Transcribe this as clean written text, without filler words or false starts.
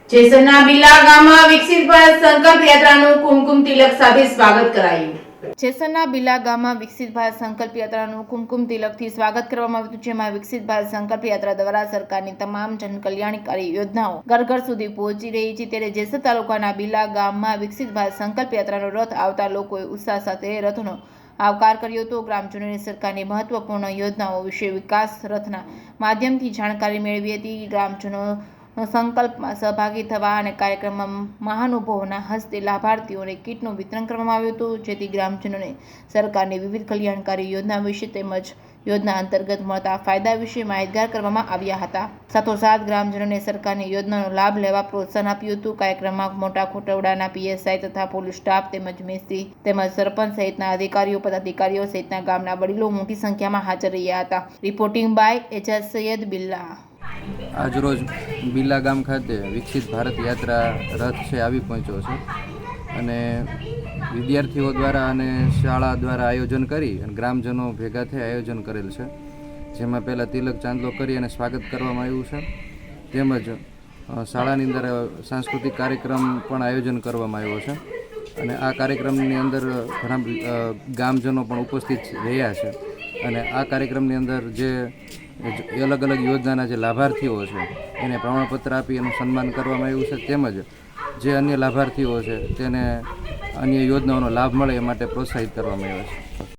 જેસરના બિલા ગામમાં વિકસિત ભારત સંકલ્પ યાત્રાનું કુમકુમ તિલક સાથે સ્વાગત કરાયું। જેસરના બિલા ગામમાં વિકસિત ભારત સંકલ્પ યાત્રાનું કુમકુમ તિલકથી સ્વાગત કરવામાં આવ્યું, જેમાં વિકસિત ભારત સંકલ્પ યાત્રા દ્વારા સરકારની તમામ જનકલ્યાણકારી યોજનાઓ ઘર ઘર સુધી પહોંચી રહી છે। ત્યારે જેસર તાલુકાના બિલા ગામમાં વિકસિત ભારત સંકલ્પ યાત્રાનો રથ આવતા લોકોએ ઉત્સાહ સાથે રથનો આવકાર કર્યો હતો। ગ્રામજનોને સરકારની મહત્વપૂર્ણ યોજનાઓ વિશે વિકાસ રથના માધ્યમથી જાણકારી મેળવી હતી। ગ્રામજનો સંકલ્પમાં સહભાગી થવા અને કાર્યક્રમમાં મહાનુભાવોના હસ્તે લાભાર્થીઓને કીટનું વિતરણ કરવામાં આવ્યું હતું, જેથી ગ્રામજનોને સરકારની વિવિધ કલ્યાણકારી યોજના વિશે તેમજ યોજના અંતર્ગત મળતા ફાયદા વિશે માહિતગાર કરવામાં આવ્યા હતા। સાથોસાથ ગ્રામજનોને સરકારની યોજનાનો લાભ લેવા પ્રોત્સાહન આપ્યું હતું। કાર્યક્રમમાં મોટા ખોટવડાના પીએસઆઈ તથા પોલીસ સ્ટાફ તેમજ મિસ્ત્રી તેમજ સરપંચ સહિતના અધિકારીઓ પદાધિકારીઓ સહિતના ગામના વડીલો મોટી સંખ્યામાં હાજર રહ્યા હતા। Reporting by Ejaz Sayed Billa. આજરોજ બિલા ગામ ખાતે વિકસિત ભારત યાત્રા રથ છે આવી પહોંચ્યો છે અને વિદ્યાર્થીઓ દ્વારા અને શાળા દ્વારા આયોજન કરી અને ગ્રામજનો ભેગા થઈ આયોજન કરેલ છે, જેમાં પહેલાં તિલક ચાંદલો કરી અને સ્વાગત કરવામાં આવ્યું છે, તેમજ શાળાની અંદર સાંસ્કૃતિક કાર્યક્રમ પણ આયોજન કરવામાં આવ્યો છે અને આ કાર્યક્રમની અંદર ઘણા ગામજનો પણ ઉપસ્થિત રહ્યા છે અને આ કાર્યક્રમની અંદર જે અલગ અલગ યોજનાના જે લાભાર્થીઓ છે એને પ્રમાણપત્ર આપી એનું સન્માન કરવામાં આવ્યું છે, તેમજ જે અન્ય લાભાર્થીઓ છે તેને અન્ય યોજનાઓનો લાભ મળે એ માટે પ્રોત્સાહિત કરવામાં આવ્યા છે।